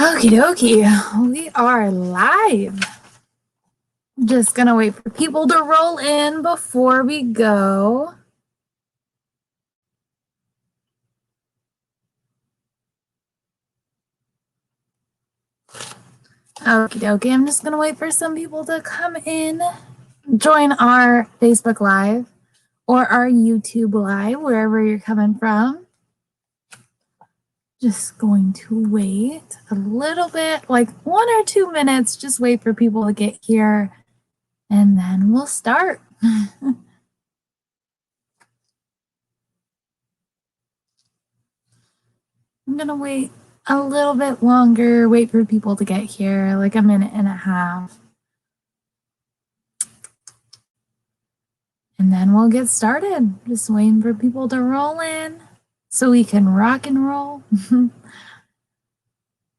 Okie dokie, we are live. Just gonna wait for people to roll in before we go. Okie dokie, I'm just gonna wait for some people to come in, join our Facebook Live or our YouTube Live, wherever you're coming from. Just going to wait a little bit, like 1 or 2 minutes, just wait for people to get here, and then we'll start. I'm gonna wait a little bit longer, wait for people to get here, like a minute and a half. And then we'll get started. Just waiting for people to roll in so we can rock and roll.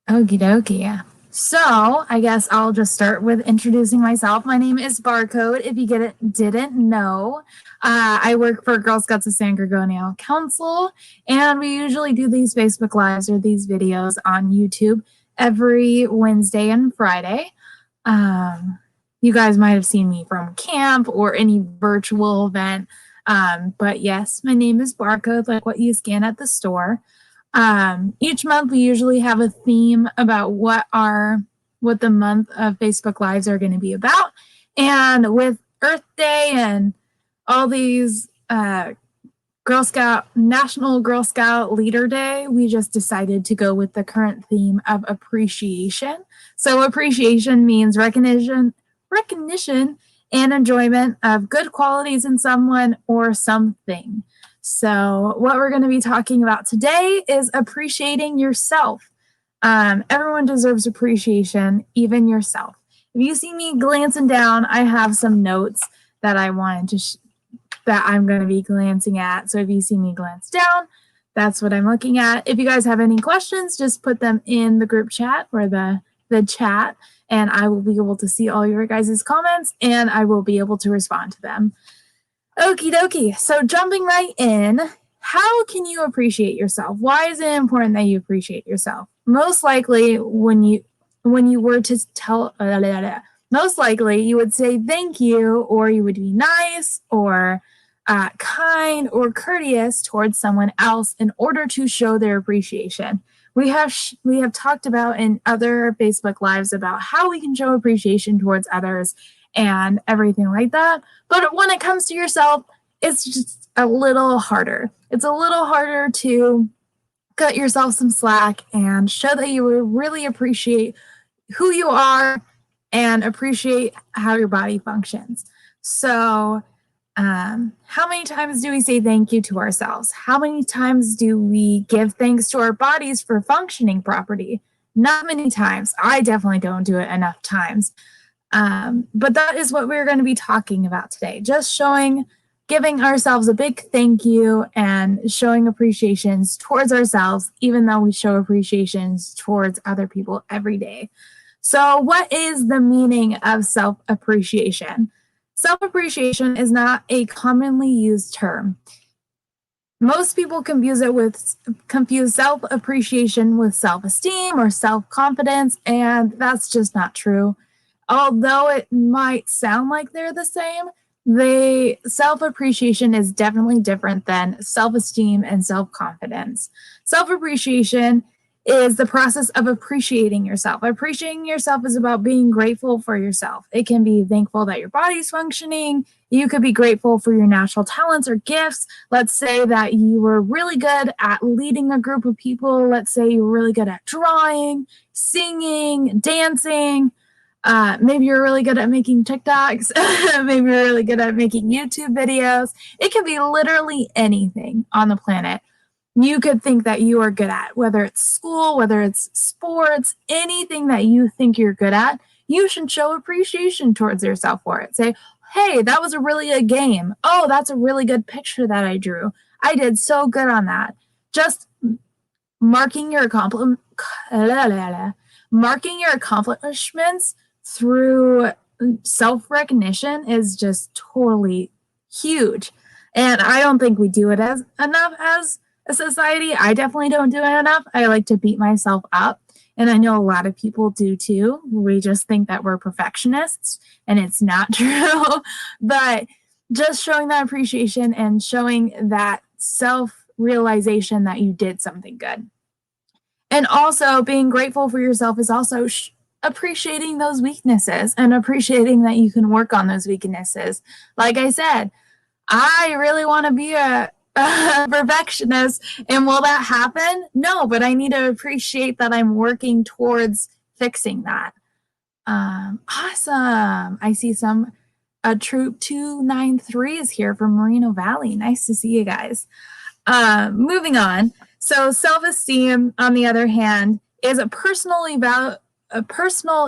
Okie dokie. So I guess I'll just start with introducing myself. My name is Barcode. If you didn't know, I work for Girl Scouts of San Gorgonio Council, and we usually do these Facebook Lives or these videos on YouTube every Wednesday and Friday. You guys might have seen me from camp or any virtual event, but yes, my name is Barcode, like what you scan at the store. Each month we usually have a theme about what the month of Facebook Lives are going to be about. And with Earth Day and all these National Girl Scout Leader Day, we just decided to go with the current theme of appreciation. So appreciation means recognition and enjoyment of good qualities in someone or something. So what we're going to be talking about today is appreciating yourself. Everyone deserves appreciation, even yourself. If you see me glancing down, I have some notes that I wanted to that I'm going to be glancing at. So if you see me glance down, that's what I'm looking at. If you guys have any questions, just put them in the group chat or the chat, and I will be able to see all your guys' comments, and I will be able to respond to them. Okie dokie. So jumping right in, how can you appreciate yourself? Why is it important that you appreciate yourself? Most likely, when you were to tell, most likely you would say thank you, or you would be nice, or kind, or courteous towards someone else in order to show their appreciation. We have talked about in other Facebook Lives about how we can show appreciation towards others and everything like that. But when it comes to yourself, it's just a little harder. It's a little harder to cut yourself some slack and show that you really appreciate who you are and appreciate how your body functions. So how many times do we say thank you to ourselves? How many times do we give thanks to our bodies for functioning properly? Not many times. I definitely don't do it enough times. But that is what we're going to be talking about today. Just giving ourselves a big thank you and showing appreciations towards ourselves, even though we show appreciations towards other people every day. So what is the meaning of self-appreciation? Self-appreciation is not a commonly used term. Most people confuse self-appreciation with self-esteem or self-confidence, and that's just not true. Although it might sound like they're the same, self-appreciation is definitely different than self-esteem and self-confidence. Self-appreciation is the process of appreciating yourself. Appreciating yourself is about being grateful for yourself. It can be thankful that your body's functioning. You could be grateful for your natural talents or gifts. Let's say that you were really good at leading a group of people. Let's say you were really good at drawing, singing, dancing. Maybe you're really good at making TikToks. Maybe you're really good at making YouTube videos. It could be literally anything on the planet you could think that you are good at, whether it's school, whether it's sports, anything that you think you're good at, you should show appreciation towards yourself for it. Say, hey, that was a really good game. Oh, that's a really good picture that I drew. I did so good on that. Just marking your accomplishments through self-recognition is just totally huge. And I don't think we do it enough as a society. I definitely don't do it enough. I like to beat myself up. And I know a lot of people do too. We just think that we're perfectionists, and it's not true. But just showing that appreciation and showing that self-realization that you did something good. And also being grateful for yourself is also appreciating those weaknesses and appreciating that you can work on those weaknesses. Like I said, I really want to be a perfectionist, and will that happen? No, but I need to appreciate that I'm working towards fixing that. Awesome. I see some Troop 293 is here from Moreno Valley. Nice to see you guys. Moving on. So self-esteem, on the other hand, is a personal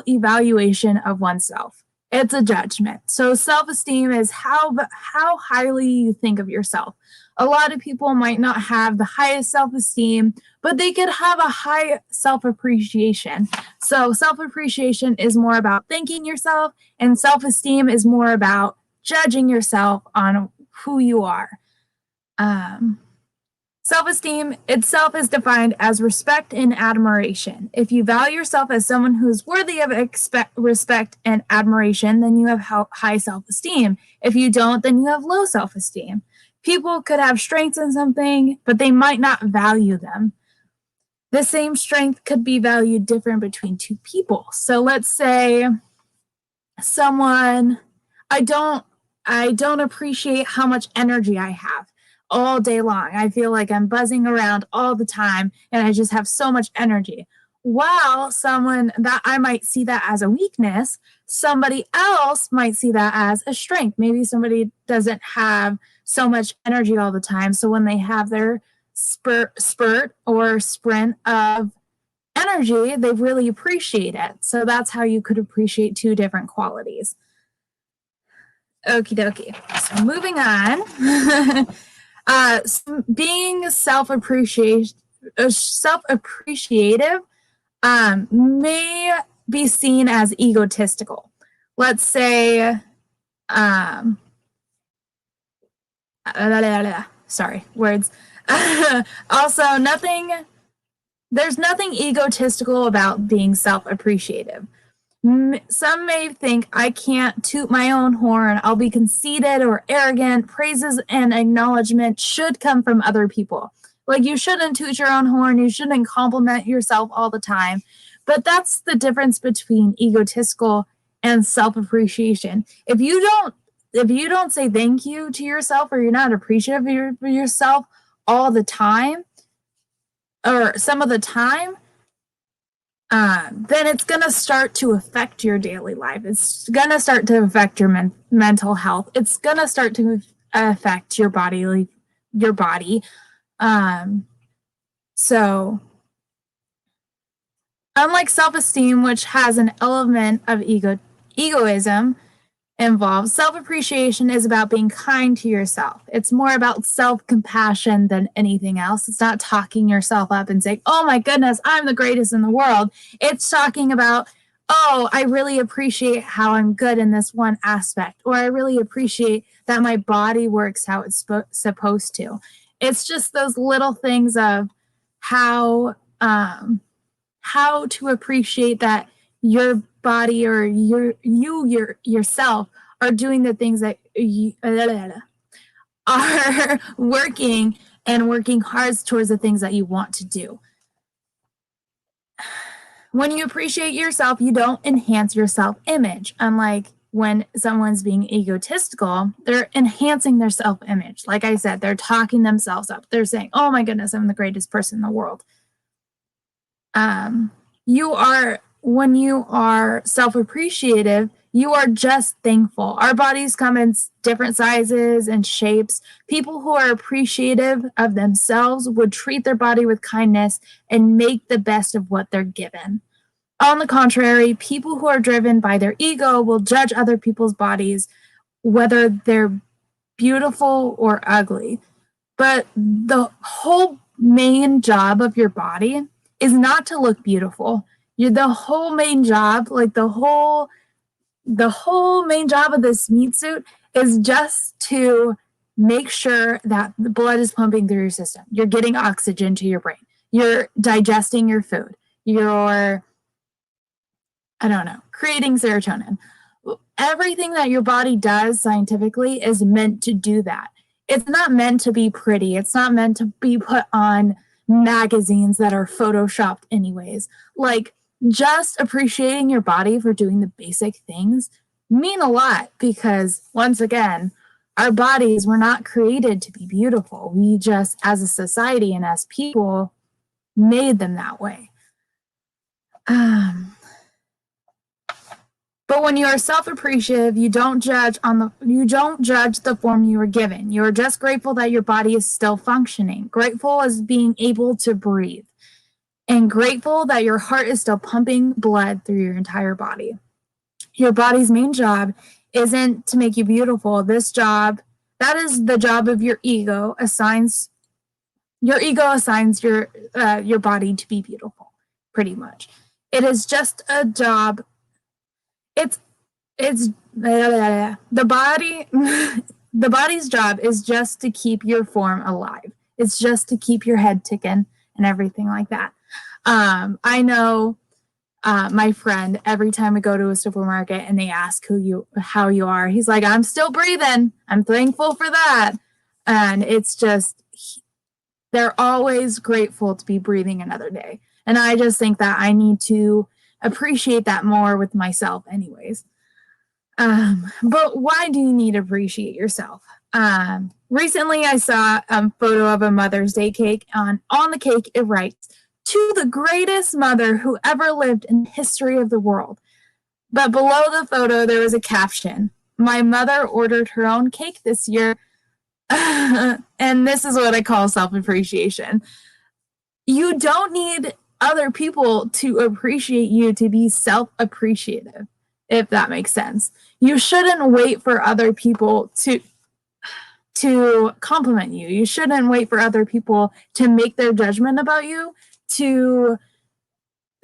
evaluation of oneself. It's a judgment. So self-esteem is how highly you think of yourself. A lot of people might not have the highest self-esteem, but they could have a high self-appreciation. So self-appreciation is more about thanking yourself, and self-esteem is more about judging yourself on who you are. Self-esteem itself is defined as respect and admiration. If you value yourself as someone who is worthy of respect and admiration, then you have high self-esteem. If you don't, then you have low self-esteem. People could have strengths in something, but they might not value them. The same strength could be valued different between two people. So let's say someone, I don't appreciate how much energy I have all day long. I feel like I'm buzzing around all the time and I just have so much energy. While someone that I might see that as a weakness, somebody else might see that as a strength. Maybe somebody doesn't have so much energy all the time. So when they have their spurt or sprint of energy, they really appreciate it. So that's how you could appreciate two different qualities. Okie dokie. So moving on. Being self-appreciative may be seen as egotistical. Let's say, sorry, words. Also, there's nothing egotistical about being self-appreciative. Some may think I can't toot my own horn, I'll be conceited or arrogant. Praises and acknowledgement should come from other people. Like, you shouldn't toot your own horn, you shouldn't compliment yourself all the time. But that's the difference between egotistical and self-appreciation. If you don't say thank you to yourself, or you're not appreciative of yourself all the time, or some of the time, then it's going to start to affect your daily life. It's going to start to affect your mental health. It's going to start to affect your body. So unlike self-esteem, which has an element of egoism involved, self-appreciation is about being kind to yourself. It's more about self-compassion than anything else. It's not talking yourself up and saying, oh my goodness, I'm the greatest in the world. It's talking about, oh, I really appreciate how I'm good in this one aspect, or I really appreciate that my body works how it's supposed to. It's just those little things of how to appreciate that your body or yourself are doing the things that you are working hard towards the things that you want to do. When you appreciate yourself, you don't enhance your self-image. Unlike when someone's being egotistical, they're enhancing their self-image. Like I said, they're talking themselves up. They're saying, oh my goodness, I'm the greatest person in the world. When you are self-appreciative, you are just thankful. Our bodies come in different sizes and shapes. People who are appreciative of themselves would treat their body with kindness and make the best of what they're given. On the contrary, people who are driven by their ego will judge other people's bodies, whether they're beautiful or ugly. But the whole main job of your body is not to look beautiful. The whole main job, like the whole main job of this meat suit is just to make sure that the blood is pumping through your system. You're getting oxygen to your brain. You're digesting your food. you're, I don't know, creating serotonin. Everything that your body does scientifically is meant to do that. It's not meant to be pretty. It's not meant to be put on magazines that are photoshopped anyways. Like, just appreciating your body for doing the basic things mean a lot, because once again, our bodies were not created to be beautiful. We just, as a society and as people, made them that way. But when you are self-appreciative, you don't judge the form you were given. You are just grateful that your body is still functioning, grateful as being able to breathe, and grateful that your heart is still pumping blood through your entire body. Your body's main job isn't to make you beautiful. That is the job of your ego. Your ego assigns your body to be beautiful, pretty much. It is just a job. It's the body. The body's job is just to keep your form alive. It's just to keep your head ticking and everything like that. I know my friend, every time we go to a supermarket and they ask how you are, he's like, I'm still breathing. I'm thankful for that. And it's just, they're always grateful to be breathing another day. And I just think that I need to appreciate that more with myself anyways. But why do you need to appreciate yourself? Recently I saw a photo of a Mother's Day cake. On the cake it writes, "To the greatest mother who ever lived in the history of the world." But below the photo there was a caption, "My mother ordered her own cake this year." And this is what I call self-appreciation. You don't need other people to appreciate you to be self-appreciative, if that makes sense. You shouldn't wait for other people to compliment you. You shouldn't wait for other people to make their judgment about you to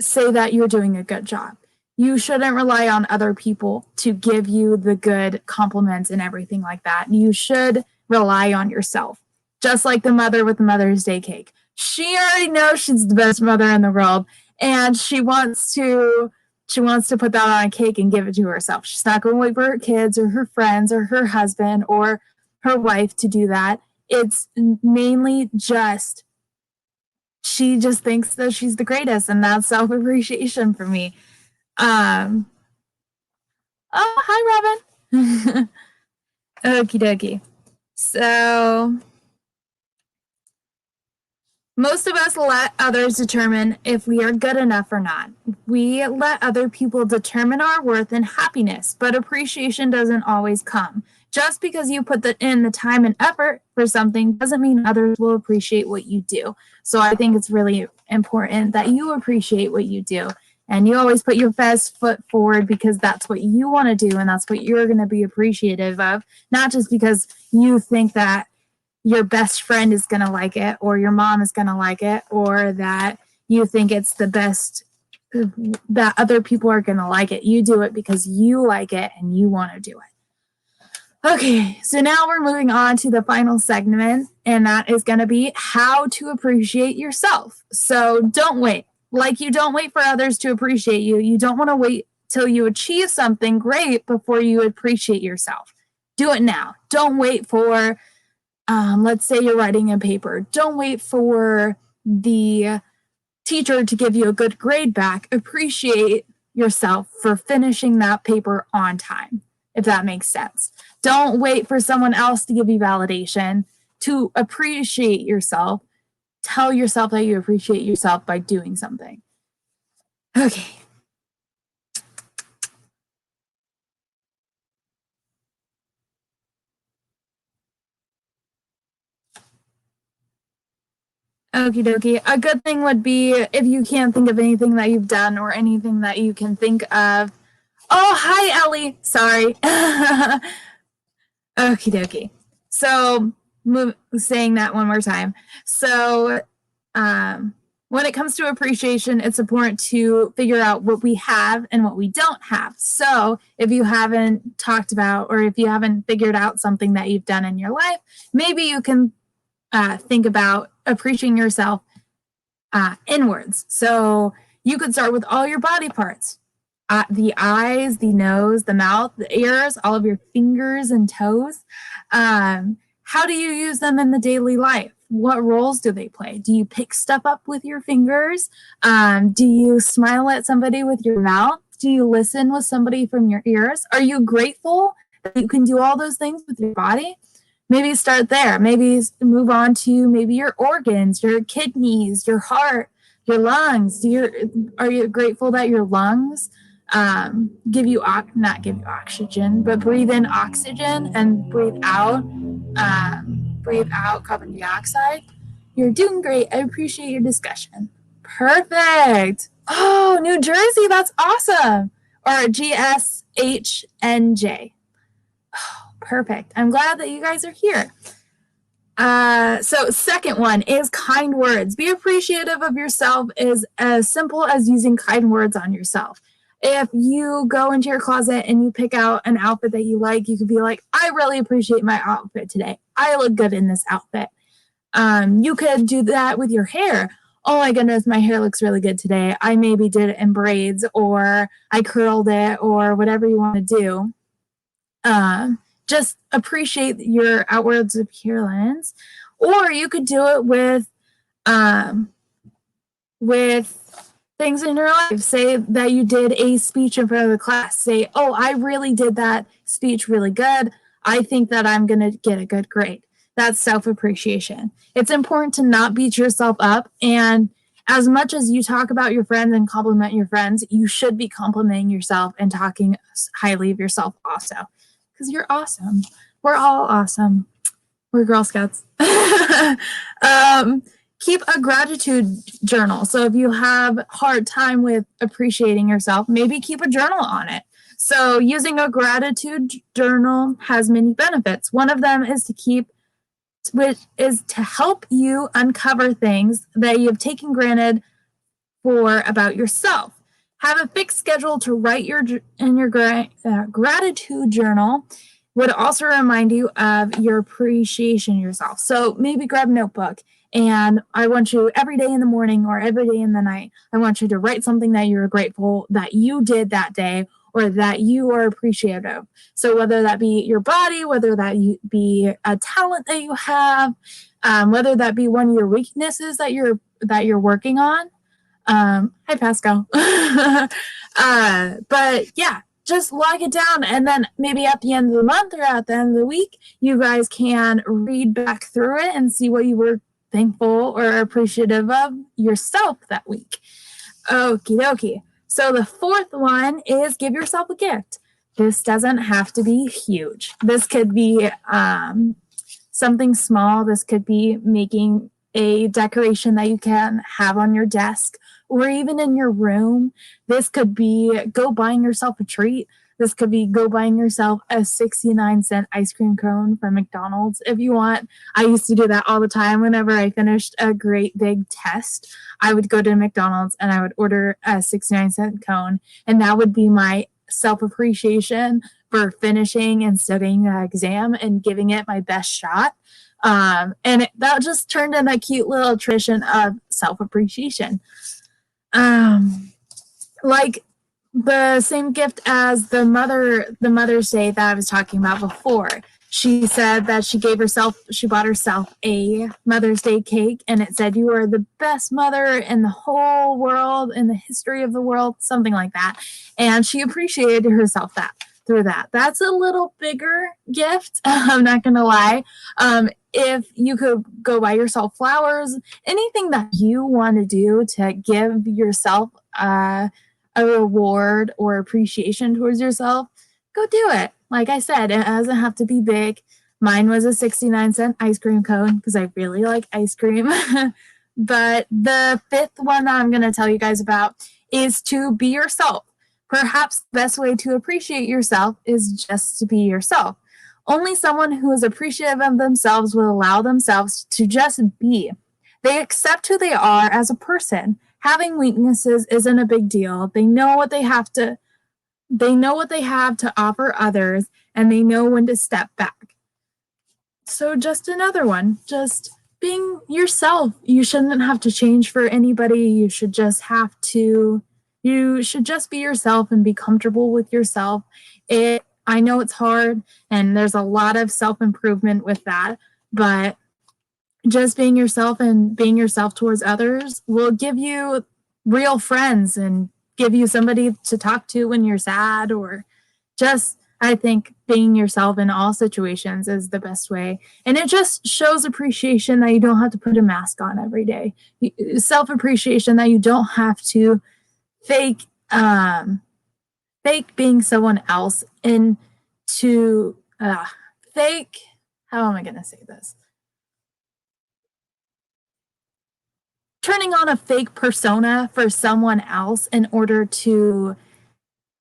say that you're doing a good job. You shouldn't rely on other people to give you the good compliments and everything like that. You should rely on yourself. Just like the mother with the Mother's Day cake. She already knows she's the best mother in the world, and she wants to put that on a cake and give it to herself. She's not going to wait for her kids or her friends or her husband or her wife to do that. It's mainly just, she just thinks that she's the greatest, and that's self-appreciation for me. Oh, hi, Robin. Okie dokie. So most of us let others determine if we are good enough or not. We let other people determine our worth and happiness, but appreciation doesn't always come. Just because you put in the time and effort for something doesn't mean others will appreciate what you do. So I think it's really important that you appreciate what you do. And you always put your best foot forward because that's what you want to do and that's what you're going to be appreciative of, not just because you think that your best friend is going to like it or your mom is going to like it or that you think it's the best, that other people are going to like it. You do it because you like it and you want to do it. Okay, so now we're moving on to the final segment, and that is going to be how to appreciate yourself. So don't wait. Like, you don't wait for others to appreciate you. You don't want to wait till you achieve something great before you appreciate yourself. Do it now. Don't wait for let's say you're writing a paper. Don't wait for the teacher to give you a good grade back. Appreciate yourself for finishing that paper on time, if that makes sense. Don't wait for someone else to give you validation. To appreciate yourself, tell yourself that you appreciate yourself by doing something. Okay. Okie dokie. A good thing would be if you can't think of anything that you've done or anything that you can think of. Oh, hi, Ellie. Sorry. Okie dokie. So, saying that one more time. So, when it comes to appreciation, it's important to figure out what we have and what we don't have. So, if you haven't talked about or if you haven't figured out something that you've done in your life, maybe you can think about appreciating yourself inwards. So You could start with all your body parts. The eyes, the nose, the mouth, the ears, all of your fingers and toes. How do you use them in the daily life? What roles do they play? Do you pick stuff up with your fingers? Do you smile at somebody with your mouth? Do you listen with somebody from your ears? Are you grateful that you can do all those things with your body? Maybe start there. Maybe move on to maybe your organs, your kidneys, your heart, your lungs. Are you grateful that your lungs not give you oxygen, but breathe in oxygen and breathe out carbon dioxide? You're doing great. I appreciate your discussion. Perfect. Oh, New Jersey, that's awesome. Or GSHNJ. Oh, perfect. I'm glad that you guys are here. So second one is kind words. Be appreciative of yourself is as simple as using kind words on yourself. If you go into your closet and you pick out an outfit that you like, you could be like, I really appreciate my outfit today. I look good in this outfit. You could do that with your hair. Oh my goodness, my hair looks really good today. I maybe did it in braids, or I curled it, or whatever you want to do. Just appreciate your outward appearance. Or you could do it with things in your life. Say that you did a speech in front of the class. Say, oh, I really did that speech really good. I think that I'm going to get a good grade. That's self-appreciation. It's important to not beat yourself up. And as much as you talk about your friends and compliment your friends, you should be complimenting yourself and talking highly of yourself also. Because you're awesome. We're all awesome. We're Girl Scouts. Keep a gratitude journal. So if you have a hard time with appreciating yourself, maybe keep a journal on it. So using a gratitude journal has many benefits. One of them is to help you uncover things that you have taken granted for about yourself. Have a fixed schedule to write in your gratitude journal would also remind you of your appreciation of yourself. So maybe grab a notebook, and I want you every day in the morning or every day in the night, I want you to write something that you're grateful that you did that day or that you are appreciative of. So whether that be your body, whether that be a talent that you have, whether that be one of your weaknesses that you're working on. Hi, Pascal. But yeah, just log it down, and then maybe at the end of the month or at the end of the week, you guys can read back through it and see what you were thankful or appreciative of yourself that week. Okie dokie. So the fourth one is give yourself a gift. This doesn't have to be huge. This could be something small. This could be making a decoration that you can have on your desk or even in your room. This could be go buying yourself a treat. This could be go buying yourself a 69-cent ice cream cone from McDonald's if you want. I used to do that all the time. Whenever I finished a great big test, I would go to McDonald's and I would order a 69-cent cone, and that would be my self-appreciation for finishing and studying the exam and giving it my best shot. That just turned into a cute little tradition of self-appreciation. Like the same gift as the Mother's Day that I was talking about before. She said that she bought herself a Mother's Day cake, and it said, "You are the best mother in the whole world, in the history of the world," something like that. And she appreciated herself through that. That's a little bigger gift. I'm not going to lie. If you could go buy yourself flowers, anything that you want to do to give yourself a reward or appreciation towards yourself, go do it. Like I said, it doesn't have to be big. Mine was a 69-cent ice cream cone because I really like ice cream. But the fifth one that I'm going to tell you guys about is to be yourself. Perhaps the best way to appreciate yourself is just to be yourself. Only someone who is appreciative of themselves will allow themselves to just be. They accept who they are as a person. Having weaknesses isn't a big deal. They know what they have to offer others, and they know when to step back. So just another one. Just being yourself. You shouldn't have to change for anybody. You should just be yourself and be comfortable with yourself. I know it's hard and there's a lot of self-improvement with that, but just being yourself and being yourself towards others will give you real friends and give you somebody to talk to when you're sad, or just, I think being yourself in all situations is the best way. And it just shows appreciation that you don't have to put a mask on every day. Self-appreciation that you don't have to fake fake being someone else into fake, how am I going to say this? Turning on a fake persona for someone else in order to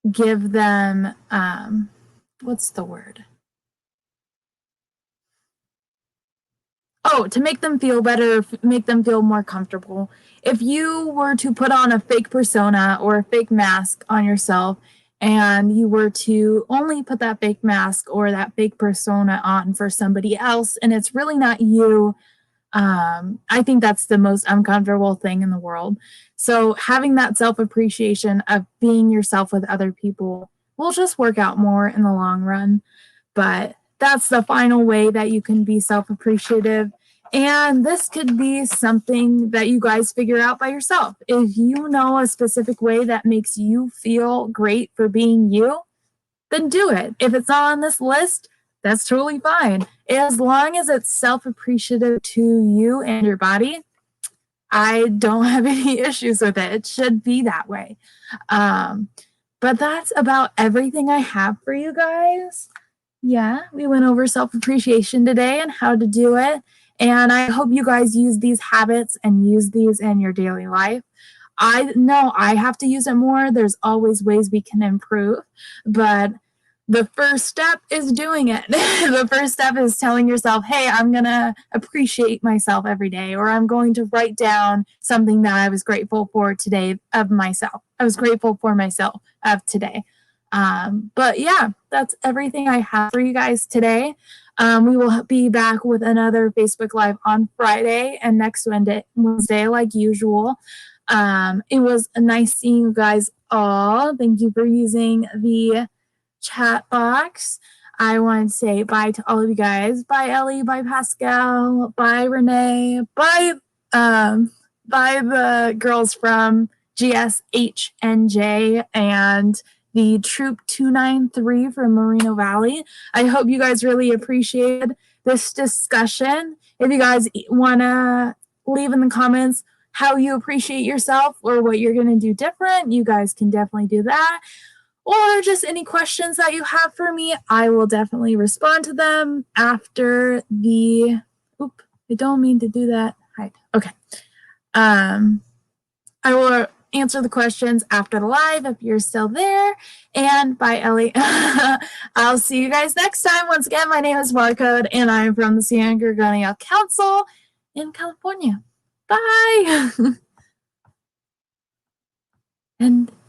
give them what's the word? Oh, to make them feel better, make them feel more comfortable. If you were to put on a fake persona or a fake mask on yourself, and you were to only put that fake mask or that fake persona on for somebody else, and it's really not you, I think that's the most uncomfortable thing in the world. So having that self-appreciation of being yourself with other people will just work out more in the long run. But that's the final way that you can be self-appreciative. And this could be something that you guys figure out by yourself. If you know a specific way that makes you feel great for being you, then do it. If it's not on this list, that's totally fine. As long as it's self-appreciative to you and your body, I don't have any issues with it. It should be that way. But that's about everything I have for you guys. Yeah, we went over self-appreciation today and how to do it. And I hope you guys use these habits and use these in your daily life. I know I have to use it more. There's always ways we can improve, but the first step is doing it. The first step is telling yourself, hey, I'm going to appreciate myself every day, or I'm going to write down something that I was grateful for today of myself. I was grateful for myself of today. But yeah, that's everything I have for you guys today. We will be back with another Facebook Live on Friday and next Wednesday like usual. It was nice seeing you guys all. Thank you for using the chat box. I want to say bye to all of you guys. Bye, Ellie. Bye, Pascal. Bye, Renee. Bye, the girls from GSHNJ and the Troop 293 from Moreno Valley. I hope you guys really appreciated this discussion. If you guys want to leave in the comments how you appreciate yourself or what you're going to do different, you guys can definitely do that. Or just any questions that you have for me, I will definitely respond to them after the, I don't mean to do that. Hi. Okay. I will answer the questions after the live if you're still there. And bye, Ellie. I'll see you guys next time. Once again, my name is Barcode, and I'm from the San Gorgonio Council in California. Bye. And